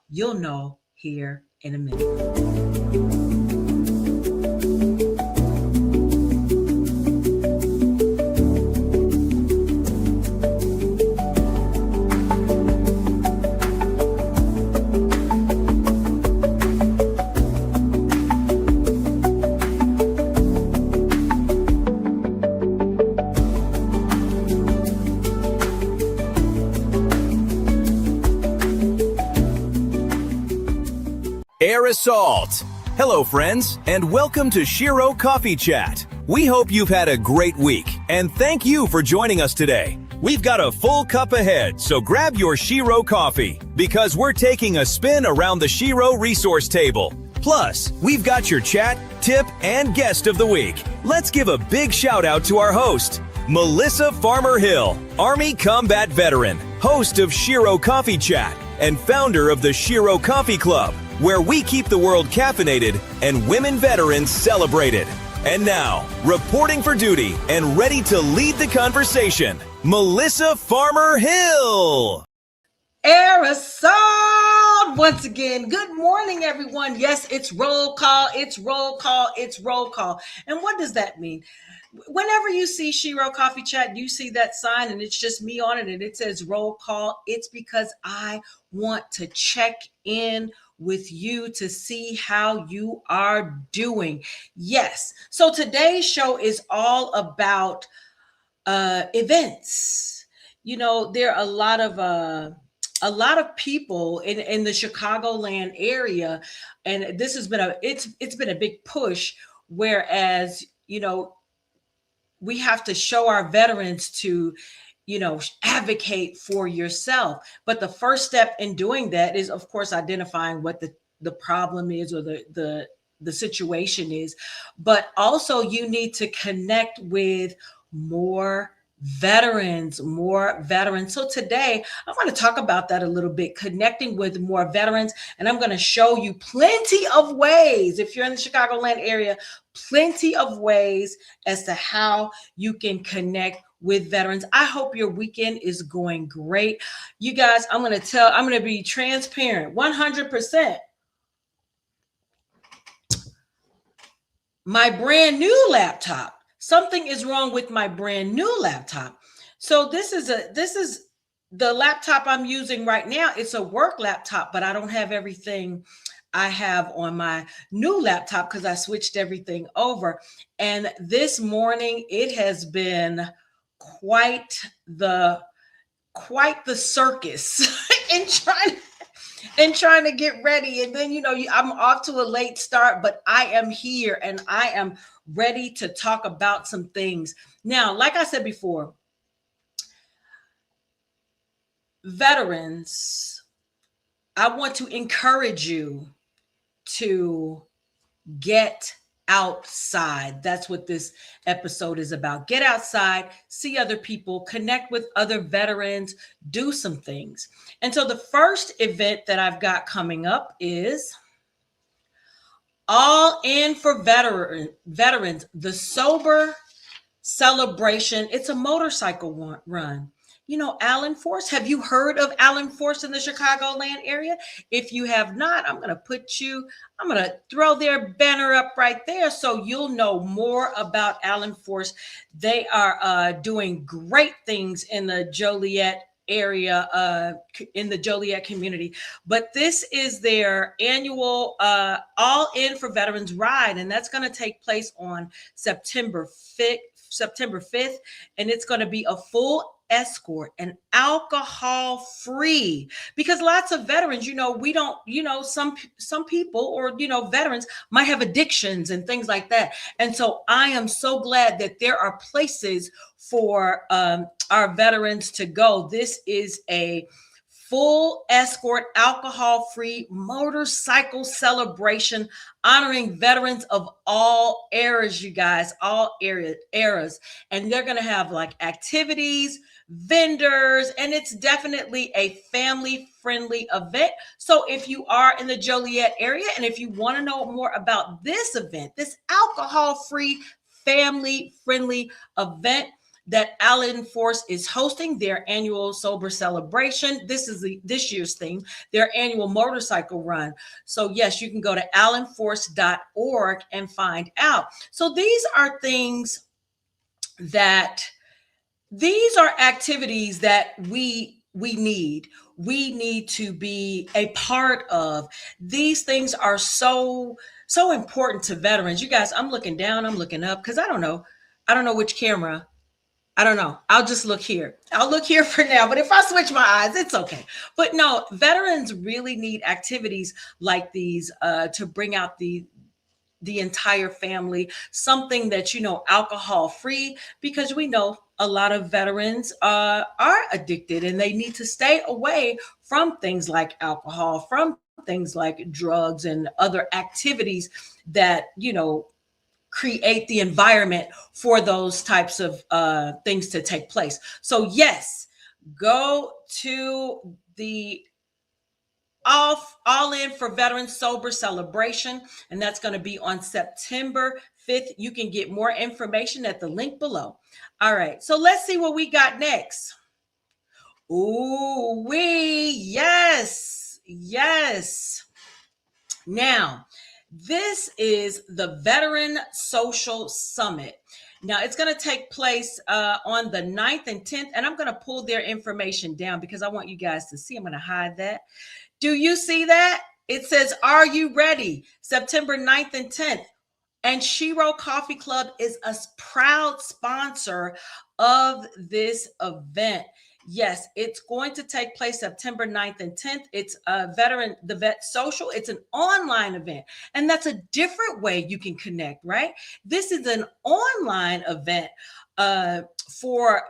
You'll know here in a minute. Air Assault. Hello, friends, and welcome to Shero Coffee Chat. We hope you've had a great week, and thank you for joining us today. We've got a full cup ahead, so grab your Shero coffee, because we're taking a spin around the Shero resource table. Plus, we've got your chat, tip, and guest of the week. Let's give a big shout out to our host, Melissa Farmer Hill, Army Combat Veteran, host of Shero Coffee Chat, and founder of the Shero Coffee Club, where we keep the world caffeinated and women veterans celebrated. And now, reporting for duty and ready to lead the conversation, Melissa Farmer Hill. Air Assault once again. Good morning, everyone. Yes, it's roll call. It's roll call. It's roll call. And what does that mean? Whenever you see Shero Coffee Chat, you see that sign and it's just me on it and it says roll call. It's because I want to check in with you to see how you are doing. Yes. So today's show is all about events. You know, there are a lot of people in the Chicagoland area, and this has been it's been a big push. Whereas, you know, we have to show our veterans to, you know, advocate for yourself. But the first step in doing that is, of course, identifying what the problem is or the situation is. But also you need to connect with more veterans. So today I want to talk about that a little bit, connecting with more veterans. And I'm going to show you plenty of ways, if you're in the Chicagoland area, plenty of ways as to how you can connect with veterans. I hope your weekend is going great. You guys, I'm going to be transparent, 100%. My brand new laptop, something is wrong with my brand new laptop. So this is the laptop I'm using right now. It's a work laptop, but I don't have everything I have on my new laptop because I switched everything over. And this morning it has been quite the circus in trying to get ready. And then, you know, I'm off to a late start, but I am here and I am ready to talk about some things. Now, like I said before, veterans, I want to encourage you to get outside. That's what this episode is about. Get outside, see other people, connect with other veterans, do some things. And so the first event that I've got coming up is All In for Veterans, the Sober Celebration. It's a motorcycle run. You know, Allen Force. Have you heard of Allen Force in the Chicagoland area? If you have not, I'm going to throw their banner up right there so you'll know more about Allen Force. They are doing great things in the Joliet area, in the Joliet community. But this is their annual All In for Veterans ride, and that's going to take place on September 5th, and it's going to be a full escort and alcohol free, because lots of veterans, you know, we don't, you know, some people, or, you know, veterans might have addictions and things like that. And so I am so glad that there are places for our veterans to go. This is a full escort, alcohol-free motorcycle celebration honoring veterans of all eras, you guys, all eras. And they're going to have like activities, vendors, and it's definitely a family-friendly event. So if you are in the Joliet area and if you want to know more about this event, this alcohol-free, family-friendly event, that Allen Force is hosting their annual sober celebration. This is this year's theme, their annual motorcycle run. So yes, you can go to allenforce.org and find out. So these are things that these are activities that we need to be a part of. These things are so important to veterans. You guys, I'm looking down, I'm looking up, because I don't know which camera. I don't know. I'll just look here. I'll look here for now. But if I switch my eyes, it's okay. But no, veterans really need activities like these to bring out the entire family, something that, alcohol free, because we know a lot of veterans are addicted and they need to stay away from things like alcohol, from things like drugs and other activities that, create the environment for those types of things to take place. So yes, go to the all in for Veterans Sober Celebration, and that's going to be on September 5th. You can get more information at the link below. All right, so let's see what we got next. Ooh, yes. Now, this is the Veteran Social Summit. Now, it's going to take place on the 9th and 10th, and I'm going to pull their information down because I want you guys to see. I'm going to hide that. Do you see that? It says, "Are you ready?" September 9th and 10th. And Shero Coffee Club is a proud sponsor of this event. Yes, it's going to take place September 9th and 10th. It's the Vet Social. It's an online event. And that's a different way you can connect, right? This is an online event for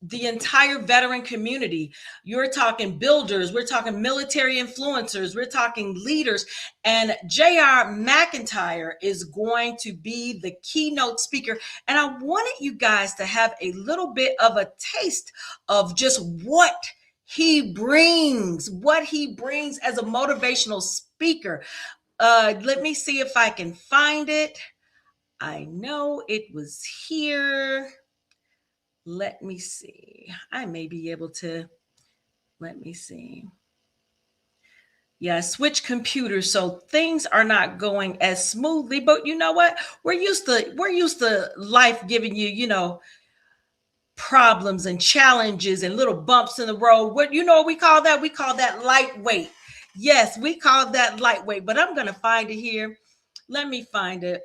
the entire veteran community. You're talking builders, we're talking military influencers, we're talking leaders, and J.R. McIntyre is going to be the keynote speaker. And I wanted you guys to have a little bit of a taste of just what he brings as a motivational speaker. Let me see if I can find it. I know it was here. Let me see. I may be able to, let me see. Yeah, switch computers, so things are not going as smoothly, but you know what? We're used to life giving you, problems and challenges and little bumps in the road. What we call that? We call that lightweight. Yes, we call that lightweight, but I'm going to find it here. Let me find it.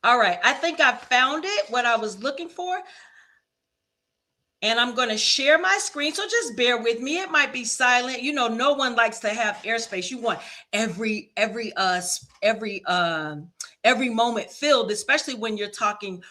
All right, I think I found it, what I was looking for. And I'm going to share my screen, so just bear with me. It might be silent. No one likes to have airspace. You want every moment filled, especially when you're talking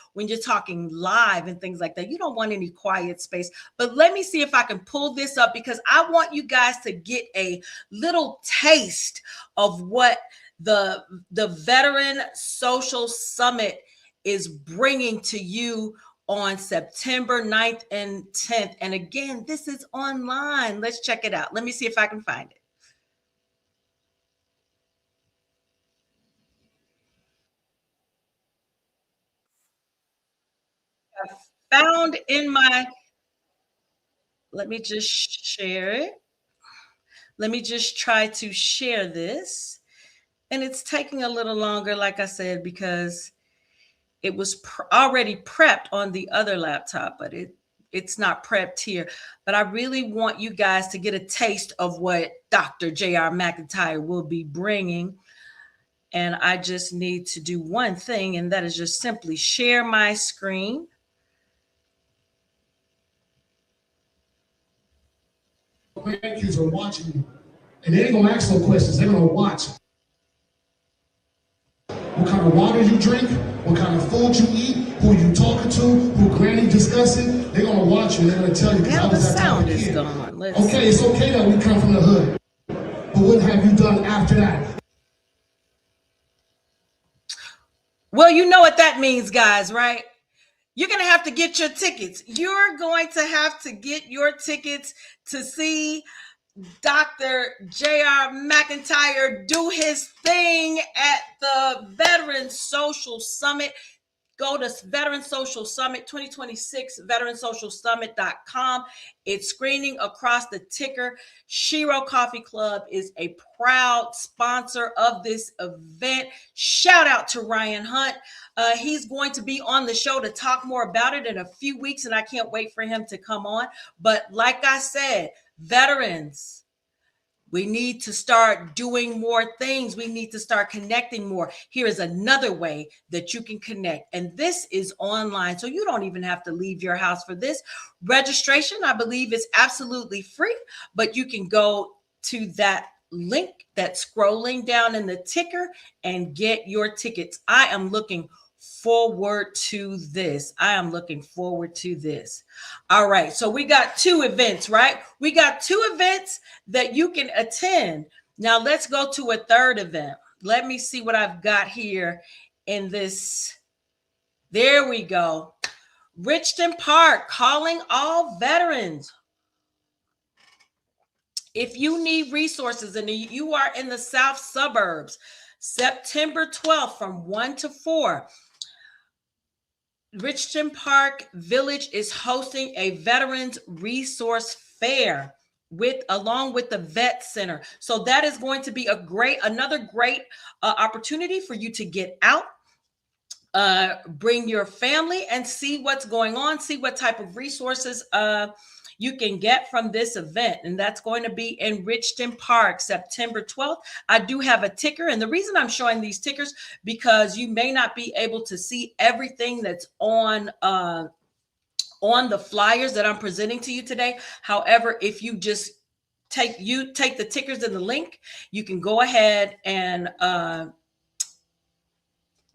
live and things like that. You don't want any quiet space. But let me see if I can pull this up, because I want you guys to get a little taste of what the Veteran Social Summit is bringing to you on September 9th and 10th. And again, this is online. Let's check it out. Let me see if I can find it. I found in my, let me just share it. Let me just try to share this. And it's taking a little longer, like I said, because it was already prepped on the other laptop, but it's not prepped here. But I really want you guys to get a taste of what Dr. J.R. McIntyre will be bringing. And I just need to do one thing, and that is just simply share my screen. Grandkids are watching you, and they ain't gonna ask no questions. They're gonna watch. What kind of water you drink, what kind of food you eat, who you talking to, who granny discussing. They're gonna watch you. They're gonna tell you. Now the sound is gone. Okay, it's okay that we come from the hood, but what have you done after that? Well, you know what that means, guys, right? You're going to have to get your tickets. You're going to have to get your tickets to see Dr. J.R. McIntyre do his thing at the Veteran Social Summit. Go to Veteran Social Summit 2026, veteransocialsummit.com. It's screening across the ticker. Shero Coffee Club is a proud sponsor of this event. Shout out to Ryan Hunt. He's going to be on the show to talk more about it in a few weeks, and I can't wait for him to come on. But like I said, veterans, we need to start doing more things. We need to start connecting more. Here is another way that you can connect. And this is online. So you don't even have to leave your house for this. Registration, I believe, is absolutely free, but you can go to that link that's scrolling down in the ticker and get your tickets. I am looking forward to this. All right. So we got two events, right? We got two events that you can attend. Now let's go to a third event. Let me see what I've got here in this. There we go. Richton Park calling all veterans. If you need resources and you are in the South suburbs, September 12th from 1 to 4, Richton Park Village is hosting a Veterans Resource Fair along with the Vet Center. So that is going to be another great opportunity for you to get out, bring your family and see what's going on, see what type of resources you can get from this event. And that's going to be in Richton Park, September 12th. I do have a ticker. And the reason I'm showing these tickers, because you may not be able to see everything that's on the flyers that I'm presenting to you today. However, if you just take the tickers in the link, you can go ahead and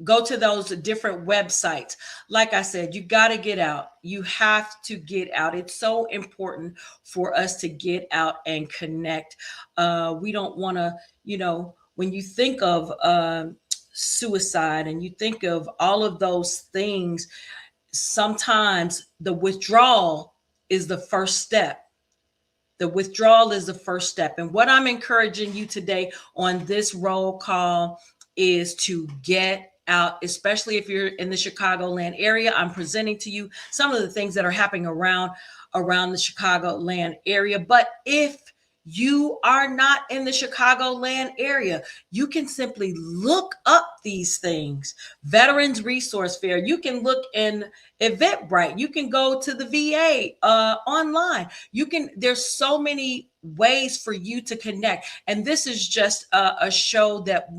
go to those different websites. Like I said, you got to get out. You have to get out. It's so important for us to get out and connect. We don't want to, when you think of suicide and you think of all of those things, sometimes the withdrawal is the first step. And what I'm encouraging you today on this roll call is to get out, especially if you're in the Chicagoland area. I'm presenting to you some of the things that are happening around the Chicagoland area. But if you are not in the Chicagoland area, you can simply look up these things. Veterans Resource Fair. You can look in Eventbrite. You can go to the VA online. There's so many ways for you to connect. And this is just a show that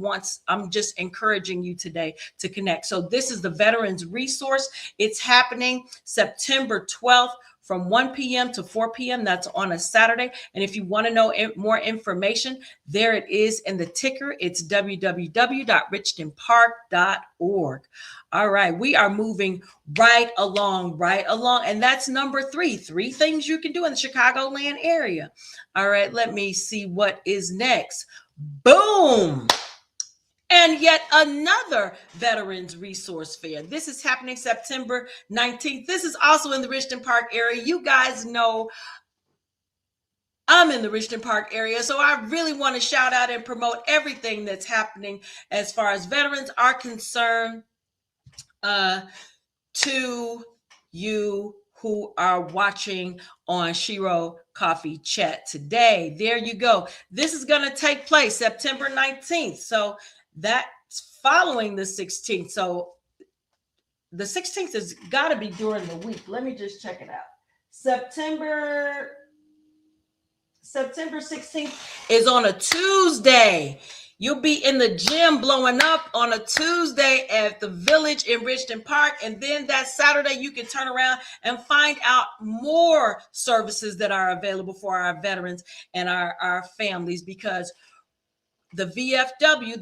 I'm just encouraging you today to connect. So this is the Veterans Resource. It's happening September 12th. From 1 p.m. to 4 p.m. That's on a Saturday. And if you want to know more information, there it is in the ticker. It's www.richtonpark.org. All right, we are moving right along. And that's number 3 things you can do in the Chicagoland area. All right, let me see what is next. Boom. And yet another Veterans Resource Fair. This is happening September 19th. This is also in the Richton Park area. You guys know I'm in the Richton Park area, so I really want to shout out and promote everything that's happening as far as veterans are concerned to you who are watching on Shero Coffee Chat today. There you go. This is going to take place September 19th. So that's following the 16th. So the 16th has got to be during the week. Let me just check it out. September 16th is on a Tuesday. You'll be in the gym blowing up on a Tuesday at the Village in Richton Park. And then that Saturday, you can turn around and find out more services that are available for our veterans and our families, because the VFW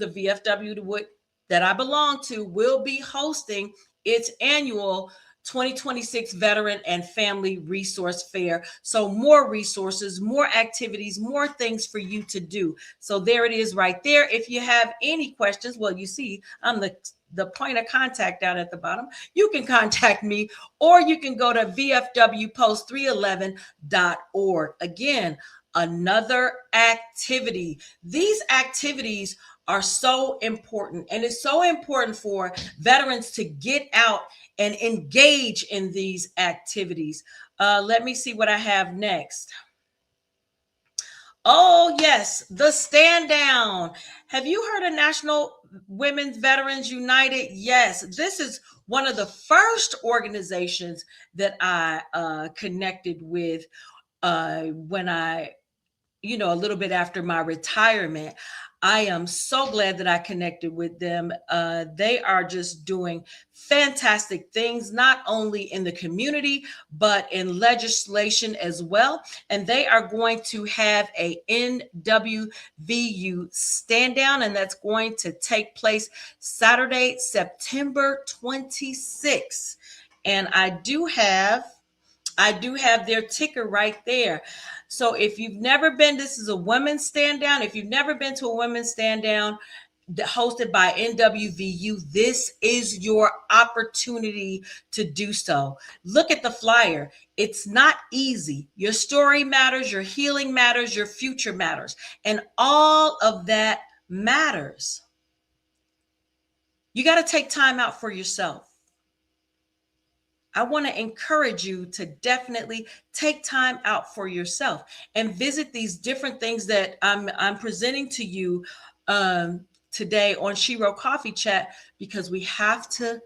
that I belong to will be hosting its annual 2026 Veteran and Family Resource Fair. So more resources, more activities, more things for you to do. So there it is right there. If you have any questions, well, you see, I'm the point of contact down at the bottom. You can contact me, or you can go to vfwpost311.org. Again, another activity. These activities are so important, and it's so important for veterans to get out and engage in these activities. Let me see what I have next. Oh, yes, the stand down. Have you heard of National Women's Veterans United? Yes, this is one of the first organizations that I connected with when a little bit after my retirement. I am so glad that I connected with them. They are just doing fantastic things, not only in the community, but in legislation as well. And they are going to have a NWVU stand down, and that's going to take place Saturday, September 26th. And I do have their ticker right there. So if you've never been, this is a women's stand down. If you've never been to a women's stand down hosted by NWVU, this is your opportunity to do so. Look at the flyer. It's not easy. Your story matters, your healing matters, your future matters, and all of that matters. You got to take time out for yourself. I want to encourage you to definitely take time out for yourself and visit these different things that I'm presenting to you today on Shero Coffee Chat, because we have to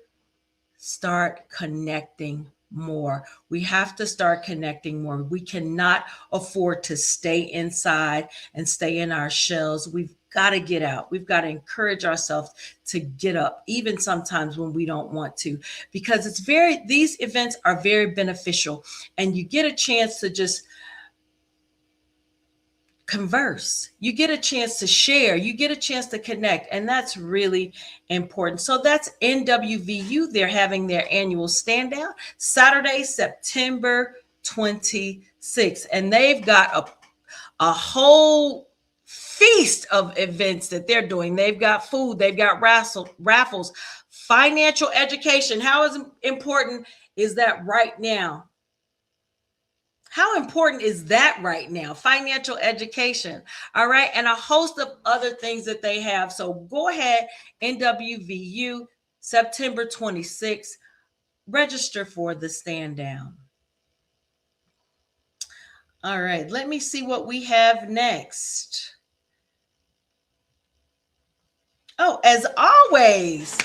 start connecting more. We have to start connecting more. We cannot afford to stay inside and stay in our shells. We've got to get out. We've got to encourage ourselves to get up, even sometimes when we don't want to, because these events are very beneficial, and you get a chance to just converse. You get a chance to share. You get a chance to connect, and that's really important. So that's NWVU. They're having their annual stand down Saturday, September 26th, and they've got a whole feast of events that they're doing. They've got food, they've got raffles, financial education. How important is that right now? How important is that right now? Financial education. All right. And a host of other things that they have. So go ahead, NWVU, September 26th, register for the stand down. All right. Let me see what we have next. Oh, as always,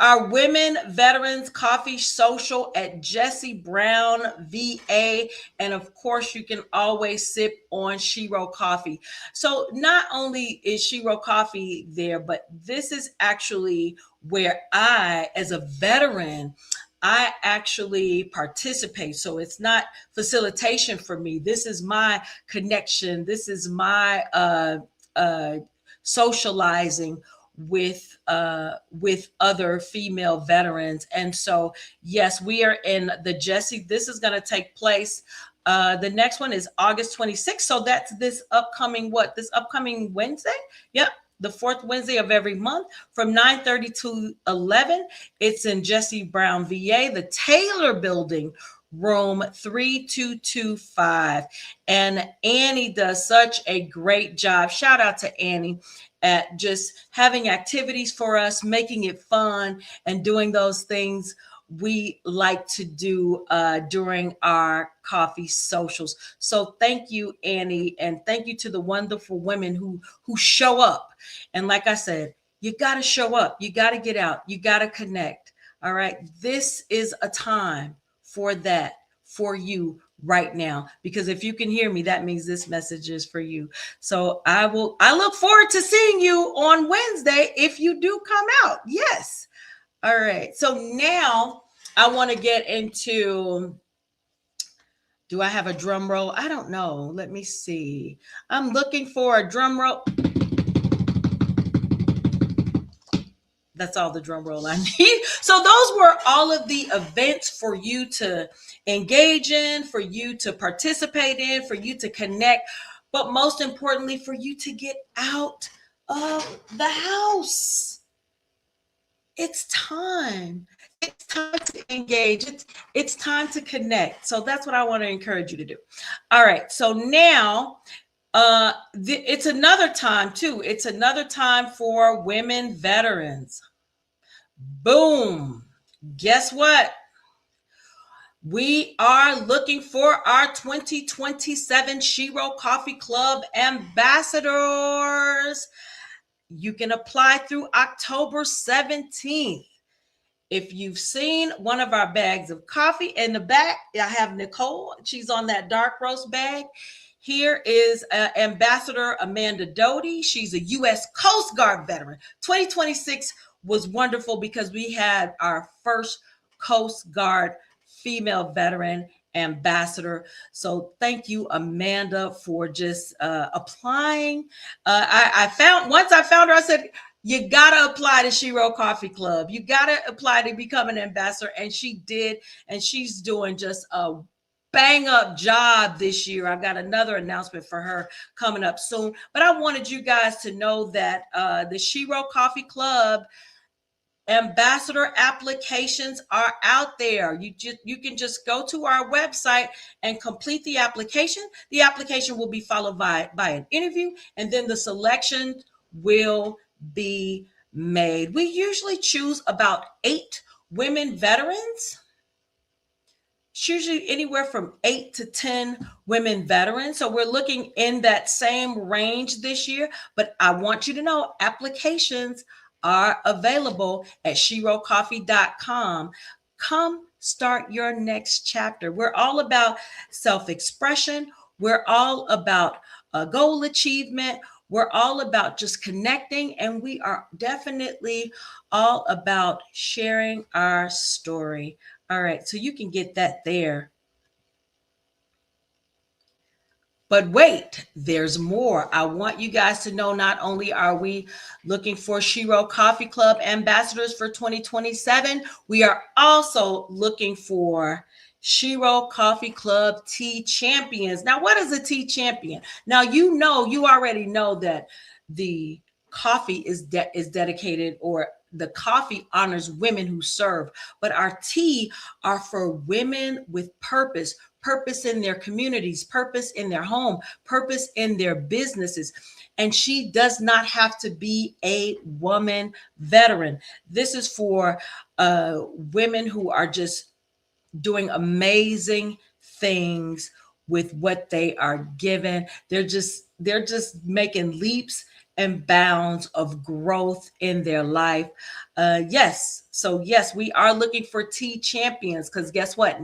our Women Veterans Coffee Social at Jesse Brown, VA. And of course, you can always sip on Shero Coffee. So not only is Shero Coffee there, but this is actually where I, as a veteran, I actually participate. So it's not facilitation for me. This is my connection. This is my socializing with other female veterans. And so yes, we are in the Jesse. This is going to take place. The next one is August 26th. So that's this upcoming Wednesday. Yep. The fourth Wednesday of every month from 9:30 to 11. It's in Jesse Brown, VA, the Taylor Building, room 3225. And Annie does such a great job. Shout out to Annie at just having activities for us, making it fun, and doing those things we like to do during our coffee socials. So thank you, Annie, and thank you to the wonderful women who show up. And like I said, you got to show up. You got to get out. You got to connect. All right. This is a time for that, for you right now, because if you can hear me, that means this message is for you. So I look forward to seeing you on Wednesday if you do come out. Yes. All right. So now I want to get into, do I have a drum roll? I don't know. Let me see. I'm looking for a drum roll. That's all the drum roll I need. So those were all of the events for you to engage in, for you to participate in, for you to connect, but most importantly, for you to get out of the house. It's time. It's time to engage. It's time to connect. So that's what I want to encourage you to do. All right. So now it's another time too. It's another time for women veterans. Boom. Guess what? We are looking for our 2027 Shero Coffee Club ambassadors. You can apply through October 17th. If you've seen one of our bags of coffee in the back, I have Nicole. She's on that dark roast bag. Here is Ambassador Amanda Doty. She's a U.S. Coast Guard veteran. 2026 was wonderful because we had our first Coast Guard female veteran ambassador. So thank you, Amanda, for just applying. Once I found her, I said, you got to apply to Shero Coffee Club. You got to apply to become an ambassador. And she did. And she's doing just a bang up job this year. I've got another announcement for her coming up soon. But I wanted you guys to know that the Shero Coffee Club ambassador applications are out there. You can just go to our website and complete the application. The application will be followed by an interview, and then the selection will be made. We usually choose about 8 women veterans. It's usually anywhere from 8 to 10 women veterans. So we're looking in that same range this year. But I want you to know applications are available at sherocoffee.com. Come start your next chapter. We're all about self-expression. We're all about goal achievement. We're all about just connecting, and we are definitely all about sharing our story. All right, so you can get that there. But wait, there's more. I want you guys to know not only are we looking for Shero Coffee Club ambassadors for 2027, we are also looking for Shero Coffee Club tea champions. Now, what is a tea champion? Now, you already know that the coffee is dedicated, or the coffee honors women who serve, but our tea are for women with purpose in their communities, purpose in their home, purpose in their businesses. And she does not have to be a woman veteran. This is for women who are just doing amazing things with what they are given. They're just making leaps and bounds of growth in their life. Yes, we are looking for tea champions, because guess what?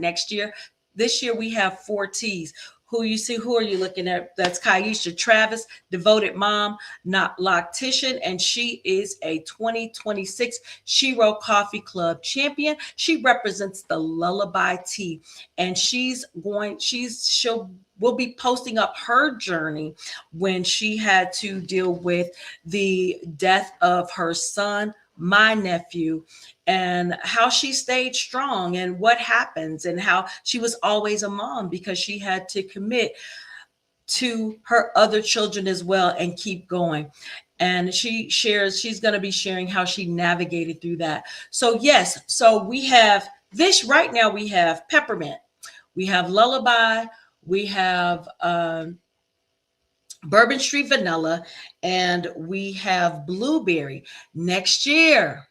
This year we have 4 T's. Who are you looking at? That's Kaisha Travis, devoted mom, not loctician, and she is a 2026 Shero Coffee Club champion. She represents the Lullaby Tea, and will be posting up her journey when she had to deal with the death of her son, my nephew, and how she stayed strong and what happens, and how she was always a mom because she had to commit to her other children as well and keep going. And she's going to be sharing how she navigated through that. So yes, so we have this right now. We have peppermint, we have lullaby, we have Bourbon Street vanilla, and we have blueberry. Next year,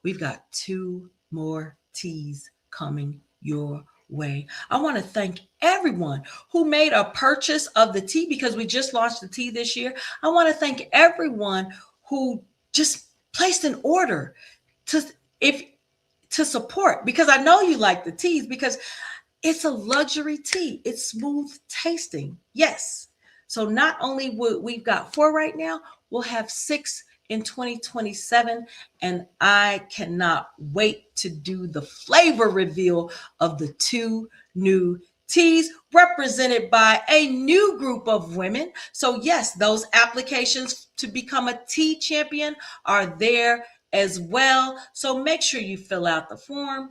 we've got 2 more teas coming your way. I want to thank everyone who made a purchase of the tea, because we just launched the tea this year. I want to thank everyone who just placed an order to support, because I know you like the teas, because it's a luxury tea. It's smooth tasting. Yes. So not only we've got 4 right now, we'll have 6 in 2027. And I cannot wait to do the flavor reveal of the 2 new teas represented by a new group of women. So yes, those applications to become a tea champion are there as well. So make sure you fill out the form,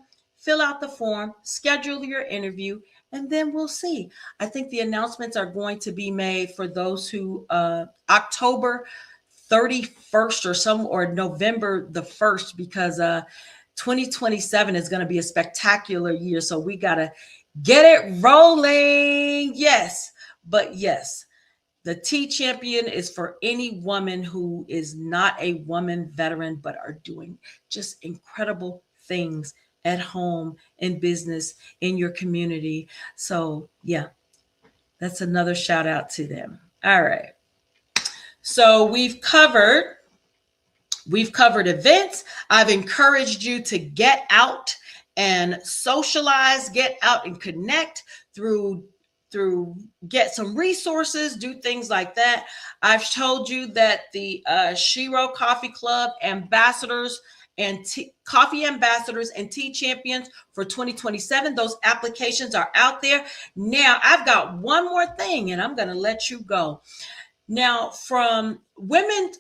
schedule your interview, and then we'll see. I think the announcements are going to be made for those who October 31st or November the 1st, because 2027 is going to be a spectacular year. So we got to Get it rolling. Yes. But yes, the T champion is for any woman who is not a woman veteran, but are doing just incredible things at home, in business, in your community. So, yeah, that's another shout out to them. All right. So, we've covered events. I've encouraged you to get out and socialize, get out and connect through get some resources, do things like that. I've told you that the Shero Coffee Club ambassadors and coffee ambassadors and tea champions for 2027, those applications are out there. Now, I've got one more thing and I'm going to let you go. Now, from women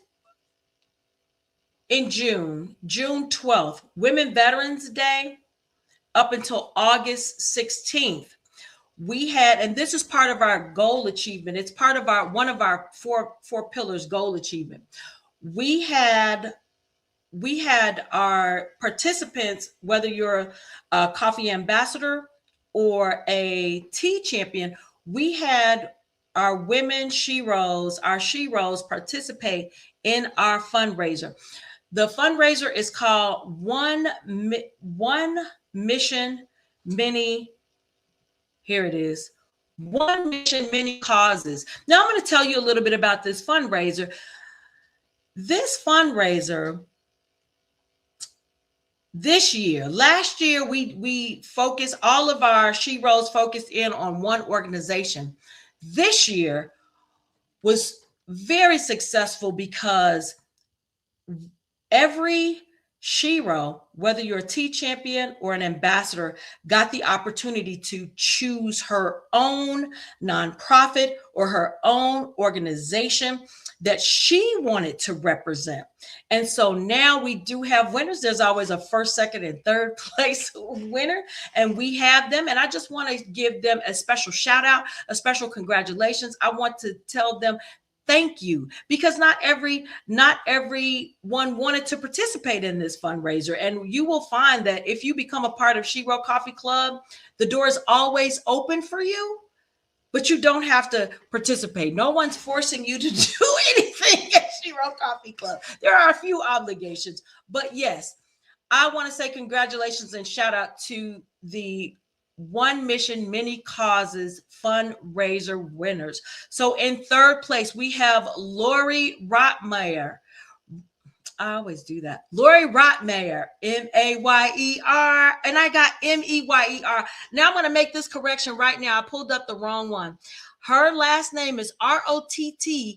in June 12th, Women Veterans Day, up until August 16th, we had, and this is part of our goal achievement. It's part of one of our four pillars goal achievement. We had our participants, whether you're a coffee ambassador or a tea champion, we had our women Sheros, our Sheros participate in our fundraiser. The fundraiser is called One Mission Many. Here it is. One Mission Many Causes. Now I'm going to tell you a little bit about this fundraiser. This fundraiser this year, last year, we focused, all of our Sheros focused in on one organization. This year was very successful because every Shero, whether you're a tea champion or an ambassador, got the opportunity to choose her own nonprofit or her own organization that she wanted to represent. And so now we do have winners. There's always a first, second, and third place winner, and we have them. And I just want to give them a special shout out, a special congratulations. I want to tell them thank you, because not everyone wanted to participate in this fundraiser. And you will find that if you become a part of Shero Coffee Club, the door is always open for you, but you don't have to participate. No one's forcing you to do anything at Shero Coffee Club. There are a few obligations, but yes, I want to say congratulations and shout out to the One Mission Many Causes fundraiser winners. So in third place, we have Lori Rotmeyer. I always do that. Lori Rotmeyer, Mayer, and I got Meyer. Now I'm going to make this correction right now. I pulled up the wrong one. Her last name is Rottmayer.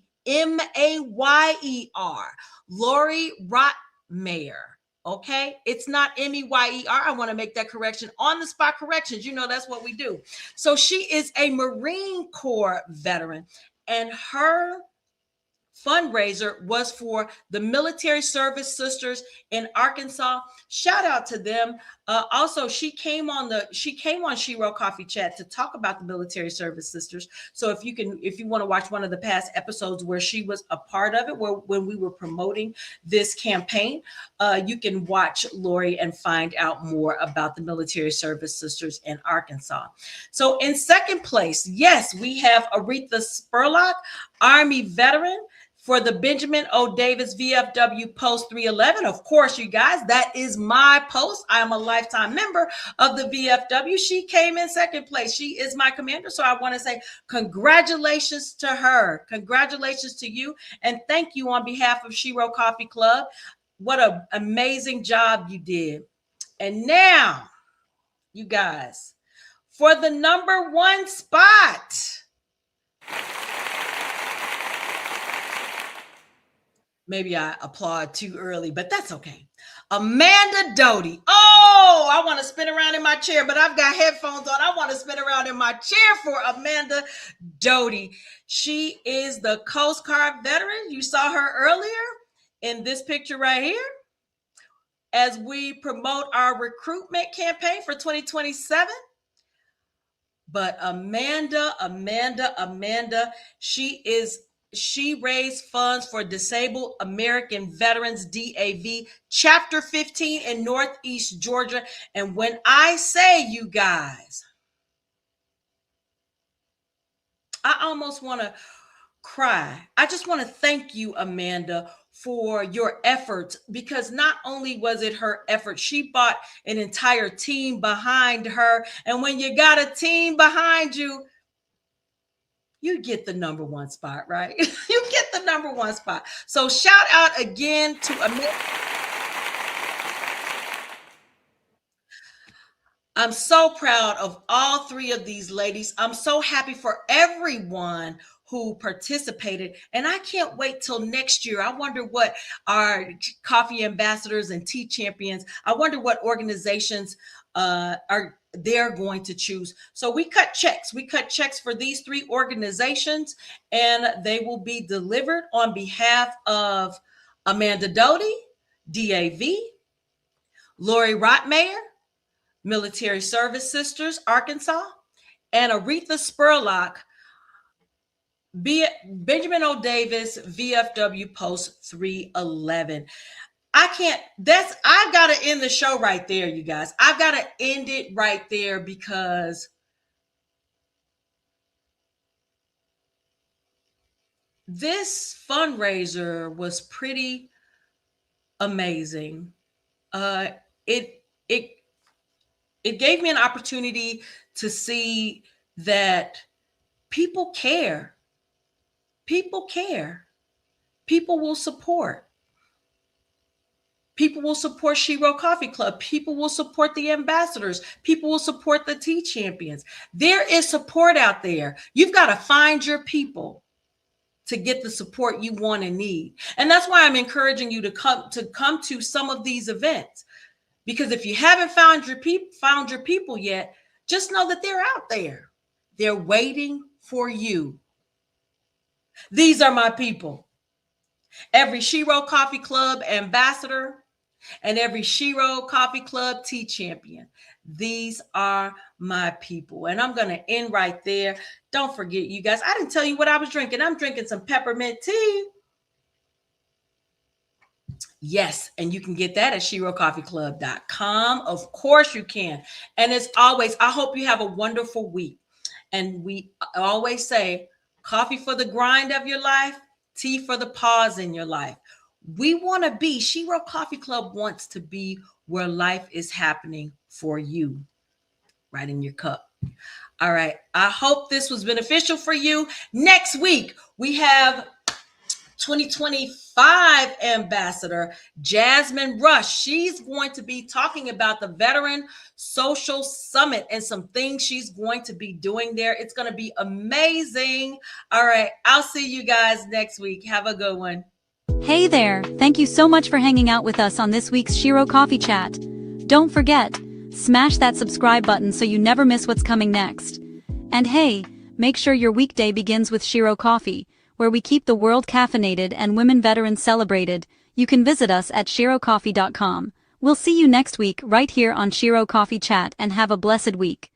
Lori Rotmeyer. Okay, it's not Meyer. I want to make that correction on the spot corrections. You know, that's what we do. So she is a Marine Corps veteran, and her fundraiser was for the military service sisters in Arkansas. Shout out to them. Also, she came on Shero Coffee Chat to talk about the military service sisters. So if you want to watch one of the past episodes where she was a part of it, when we were promoting this campaign, you can watch Lori and find out more about the military service sisters in Arkansas. So in second place, yes, we have Aretha Spurlock, Army veteran, for the Benjamin O. Davis VFW Post 311. Of course, you guys, that is my post. I am a lifetime member of the VFW. She came in second place. She is my commander. So I want to say congratulations to her. Congratulations to you. And thank you on behalf of Shero Coffee Club. What an amazing job you did. And now, you guys, for the number one spot, maybe I applaud too early, but that's okay. Amanda Doty. Oh, I want to spin around in my chair, but I've got headphones on. I want to spin around in my chair for Amanda Doty. She is the Coast Guard veteran. You saw her earlier in this picture right here as we promote our recruitment campaign for 2027. But Amanda, she raised funds for Disabled American Veterans, DAV, Chapter 15 in Northeast Georgia. And when I say, you guys, I almost want to cry. I just want to thank you, Amanda, for your efforts, because not only was it her effort, she brought an entire team behind her. And when you got a team behind you, you get the number one spot, right? You get the number one spot. So shout out again to Amanda. I'm so proud of all three of these ladies. I'm so happy for everyone who participated. And I can't wait till next year. I wonder what our coffee ambassadors and tea champions, I wonder what organizations are they're going to choose. So we cut checks. We cut checks for these three organizations, and they will be delivered on behalf of Amanda Doty, DAV, Lori Rotmayer, Military Service Sisters, Arkansas, and Aretha Spurlock, Benjamin O. Davis, VFW Post 311. I've got to end the show right there, you guys. I've got to end it right there because this fundraiser was pretty amazing. It gave me an opportunity to see that people care. People care. People will support. People will support Shero Coffee Club. People will support the ambassadors. People will support the tea champions. There is support out there. You've got to find your people to get the support you want and need. And that's why I'm encouraging you to come to some of these events. Because if you haven't found your people yet, just know that they're out there. They're waiting for you. These are my people. Every Shero Coffee Club ambassador and every Shero Coffee Club tea champion. These are my people. And I'm going to end right there. Don't forget, you guys, I didn't tell you what I was drinking. I'm drinking some peppermint tea. Yes, and you can get that at SheroCoffeeClub.com. Of course you can. And as always, I hope you have a wonderful week. And we always say, coffee for the grind of your life, tea for the pause in your life. We want to be, Shero Coffee Club wants to be where life is happening for you, right in your cup. All right. I hope this was beneficial for you. Next week, we have 2025 ambassador Jasmine Rush. She's going to be talking about the Veteran Social Summit and some things she's going to be doing there. It's going to be amazing. All right, I'll see you guys next week. Have a good one. Hey there, thank you so much for hanging out with us on this week's Shero Coffee Chat. Don't forget, smash that subscribe button so you never miss what's coming next. And hey, make sure your weekday begins with Shero Coffee, where we keep the world caffeinated and women veterans celebrated. You can visit us at SheroCoffee.com. We'll see you next week right here on Shero Coffee Chat, and have a blessed week.